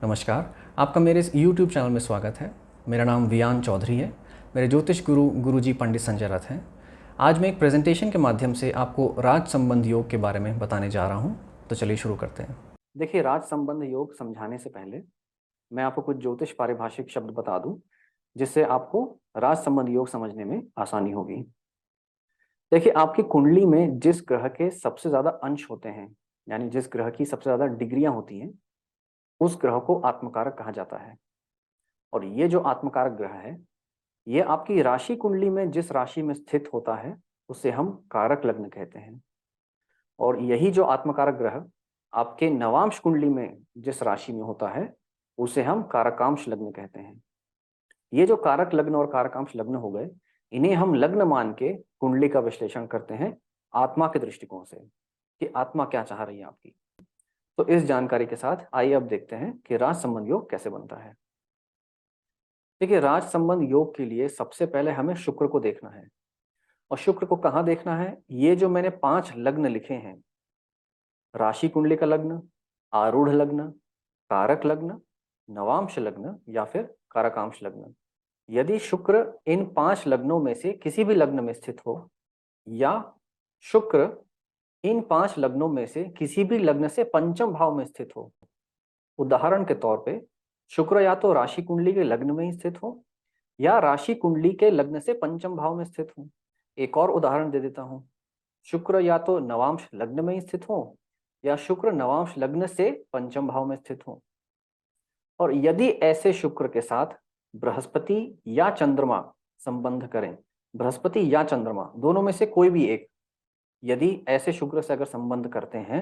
नमस्कार, आपका मेरे इस YouTube चैनल में स्वागत है। मेरा नाम वियान चौधरी है। मेरे ज्योतिष गुरुजी पंडित संजय रथ हैं। आज मैं एक प्रेजेंटेशन के माध्यम से आपको राज संबंध योग के बारे में बताने जा रहा हूं। तो चलिए शुरू करते हैं। देखिए, राज संबंध योग समझाने से पहले मैं आपको कुछ ज्योतिष पारिभाषिक शब्द बता दूं, जिससे आपको राज संबंध योग समझने में आसानी होगी। देखिए, आपकी कुंडली में जिस ग्रह के सबसे ज़्यादा अंश होते हैं, यानी जिस ग्रह की सबसे ज़्यादा डिग्रियाँ होती हैं, उस ग्रह को आत्मकारक कहा जाता है। और ये जो आत्मकारक ग्रह है, ये आपकी राशि कुंडली में जिस राशि में स्थित होता है, उसे हम कारक लग्न कहते हैं। और यही जो आत्मकारक ग्रह आपके नवांश कुंडली में जिस राशि में होता है, उसे हम कारकांश लग्न कहते हैं। ये जो कारक लग्न और कारकांश लग्न हो गए, इन्हें हम लग्न मान के कुंडली का विश्लेषण करते हैं आत्मा के दृष्टिकोण से, कि आत्मा क्या चाह रही है आपकी। तो इस जानकारी के साथ आइए अब देखते हैं कि राज संबंध योग कैसे बनता है। देखिए, राज संबंध योग के लिए सबसे पहले हमें शुक्र को देखना है। और शुक्र को कहाँ देखना है? ये जो मैंने 5 लग्न लिखे हैं, राशि कुंडली का लग्न, आरूढ़ लग्न, कारक लग्न, नवांश लग्न या फिर कारकांश लग्न, यदि शुक्र इन 5 लग्नों में से किसी भी लग्न में स्थित हो, या शुक्र इन 5 लग्नों में से किसी भी लग्न से पंचम भाव में स्थित हो। उदाहरण के तौर पे शुक्र या तो राशि कुंडली के लग्न में ही स्थित हो, या राशि कुंडली के लग्न से पंचम भाव में स्थित हो। एक और उदाहरण दे देता हूं, शुक्र या तो नवांश लग्न में ही स्थित हो, या शुक्र नवांश लग्न से पंचम भाव में स्थित हो। और यदि ऐसे शुक्र के साथ बृहस्पति या चंद्रमा संबंध करें, बृहस्पति या चंद्रमा दोनों में से कोई भी एक, यदि ऐसे शुक्र से अगर संबंध करते हैं,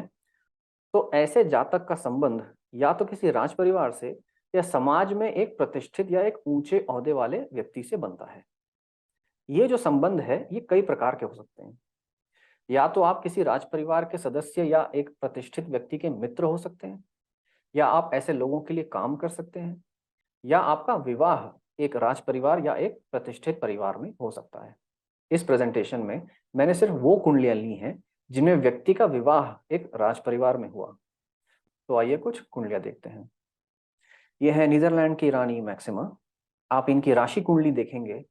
तो ऐसे जातक का संबंध या तो किसी राज परिवार से या समाज में एक प्रतिष्ठित या एक ऊंचे ओहदे वाले व्यक्ति से बनता है। ये जो संबंध है, ये कई प्रकार के हो सकते हैं। या तो आप किसी राज परिवार के सदस्य या एक प्रतिष्ठित व्यक्ति के मित्र हो सकते हैं, या आप ऐसे लोगों के लिए काम कर सकते हैं, या आपका विवाह एक राज परिवार या एक प्रतिष्ठित परिवार में हो सकता है। इस प्रेजेंटेशन में मैंने सिर्फ वो कुंडलियां ली हैं जिनमें व्यक्ति का विवाह एक राज परिवार में हुआ। तो आइए कुछ कुंडलियां देखते हैं। यह है नीदरलैंड की रानी मैक्सिमा। आप इनकी राशि कुंडली देखेंगे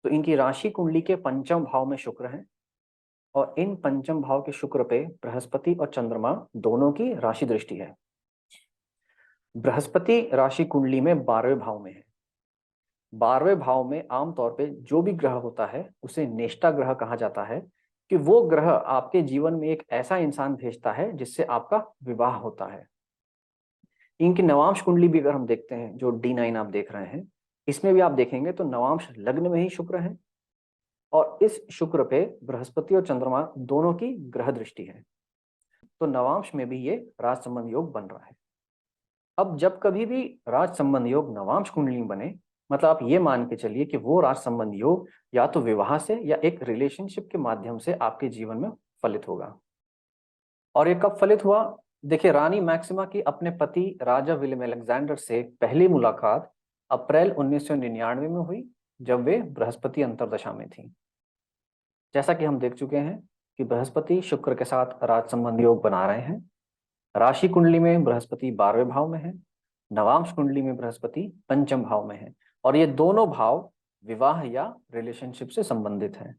तो इनकी राशि कुंडली के पंचम भाव में शुक्र है, और इन पंचम भाव के शुक्र पे बृहस्पति और चंद्रमा दोनों की राशि दृष्टि है। बृहस्पति राशि कुंडली में 12वें भाव में है। 12वें भाव में आमतौर पे जो भी ग्रह होता है उसे नेष्टा ग्रह कहा जाता है, कि वो ग्रह आपके जीवन में एक ऐसा इंसान भेजता है जिससे आपका विवाह होता है। इनकी नवांश कुंडली भी अगर हम देखते हैं, जो D9 आप देख रहे हैं, इसमें भी आप देखेंगे तो नवांश लग्न में ही शुक्र है, और इस शुक्र पे बृहस्पति और चंद्रमा दोनों की ग्रह दृष्टि है। तो नवांश में भी ये राज संबंध योग बन रहा है। अब जब कभी भी राज संबंध योग नवांश कुंडली में बने, मतलब आप ये मान के चलिए कि वो राज संबंध योग या तो विवाह से या एक रिलेशनशिप के माध्यम से आपके जीवन में फलित होगा। और ये कब फलित हुआ? देखिए, रानी मैक्सिमा की अपने पति राजा विलियम अलेक्जेंडर से पहली मुलाकात अप्रैल 1999 में हुई, जब वे बृहस्पति अंतरदशा में थी। जैसा कि हम देख चुके हैं कि बृहस्पति शुक्र के साथ राज संबंध योग बना रहे हैं। राशि कुंडली में बृहस्पति 12वें भाव में है, नवांश कुंडली में बृहस्पति पंचम भाव में है, और ये दोनों भाव विवाह या रिलेशनशिप से संबंधित हैं।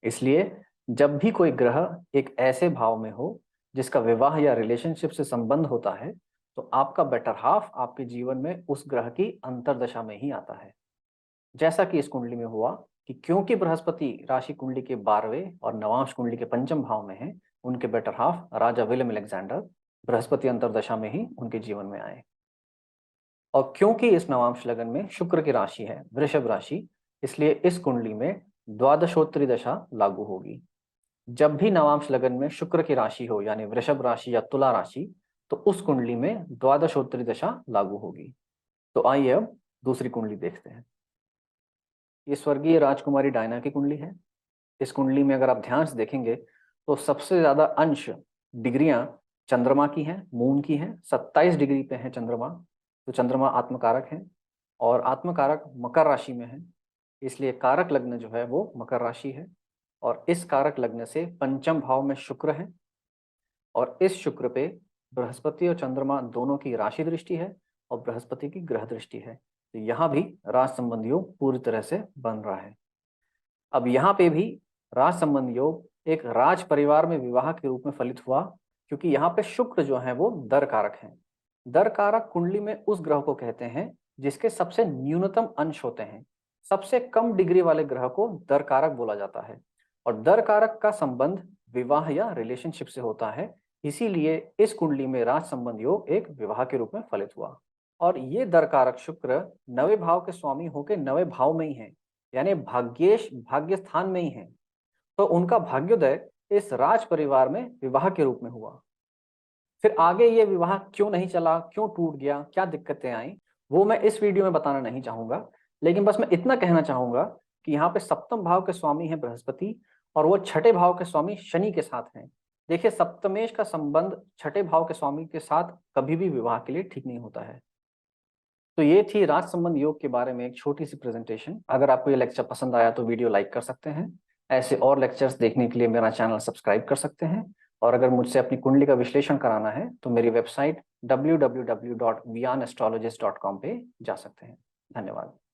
इसलिए जब भी कोई ग्रह एक ऐसे भाव में हो जिसका विवाह या रिलेशनशिप से संबंध होता है, तो आपका बेटर हाफ आपके जीवन में उस ग्रह की अंतर्दशा में ही आता है। जैसा कि इस कुंडली में हुआ कि क्योंकि बृहस्पति राशि कुंडली के 12वें और नवांश कुंडली के पंचम भाव में है, उनके बेटर हाफ राजा विलियम अलेक्जेंडर बृहस्पति अंतरदशा में ही उनके जीवन में आए। और क्योंकि इस नवांश लगन में शुक्र की राशि है वृषभ राशि, इसलिए इस कुंडली में द्वादशोत्तरी दशा लागू होगी। जब भी नवांश लगन में शुक्र की राशि हो, यानी वृषभ राशि या तुला राशि, तो उस कुंडली में द्वादशोत्तरी दशा लागू होगी। तो आइए अब दूसरी कुंडली देखते हैं। ये स्वर्गीय राजकुमारी डायना की कुंडली है। इस कुंडली में अगर आप ध्यान से देखेंगे तो सबसे ज्यादा अंश डिग्रियां चंद्रमा की हैं, मून की हैं। 27 डिग्री पे है चंद्रमा। तो चंद्रमा आत्मकारक है, और आत्मकारक मकर राशि में है, इसलिए कारक लग्न जो है वो मकर राशि है। और इस कारक लग्न से पंचम भाव में शुक्र है, और इस शुक्र पे बृहस्पति और चंद्रमा दोनों की राशि दृष्टि है, और बृहस्पति की ग्रह दृष्टि है। तो यहाँ भी राज संबंधी योग पूरी तरह से बन रहा है। अब यहाँ पे भी राज संबंधी योग एक राज परिवार में विवाह के रूप में फलित हुआ, क्योंकि यहाँ पे शुक्र जो है वो दर कारक है। दर कारक कुंडली में उस ग्रह को कहते हैं जिसके सबसे न्यूनतम अंश होते हैं। सबसे कम डिग्री वाले ग्रह को दर कारक बोला जाता है, और दर कारक का संबंध विवाह या रिलेशनशिप से होता है। इसीलिए इस कुंडली में राज संबंध योग एक विवाह के रूप में फलित हुआ। और ये दर कारक शुक्र नवे भाव के स्वामी होकर नवे भाव में ही है, यानी भाग्येश भाग्य स्थान में ही है। तो उनका भाग्योदय इस राज परिवार में विवाह के रूप में हुआ। फिर आगे ये विवाह क्यों नहीं चला, क्यों टूट गया, क्या दिक्कतें आई, वो मैं इस वीडियो में बताना नहीं चाहूंगा। लेकिन बस मैं इतना कहना चाहूंगा कि यहाँ पे सप्तम भाव के स्वामी है बृहस्पति, और वो छठे भाव के स्वामी शनि के साथ हैं। देखिए, सप्तमेश का संबंध छठे भाव के स्वामी के साथ कभी भी विवाह के लिए ठीक नहीं होता है। तो ये थी राज संबंध योग के बारे में एक छोटी सी प्रेजेंटेशन। अगर आपको ये लेक्चर पसंद आया तो वीडियो लाइक कर सकते हैं। ऐसे और लेक्चर्स देखने के लिए मेरा चैनल सब्सक्राइब कर सकते हैं। और अगर मुझसे अपनी कुंडली का विश्लेषण कराना है तो मेरी वेबसाइट www.vianastrologist.com पे जा सकते हैं। धन्यवाद।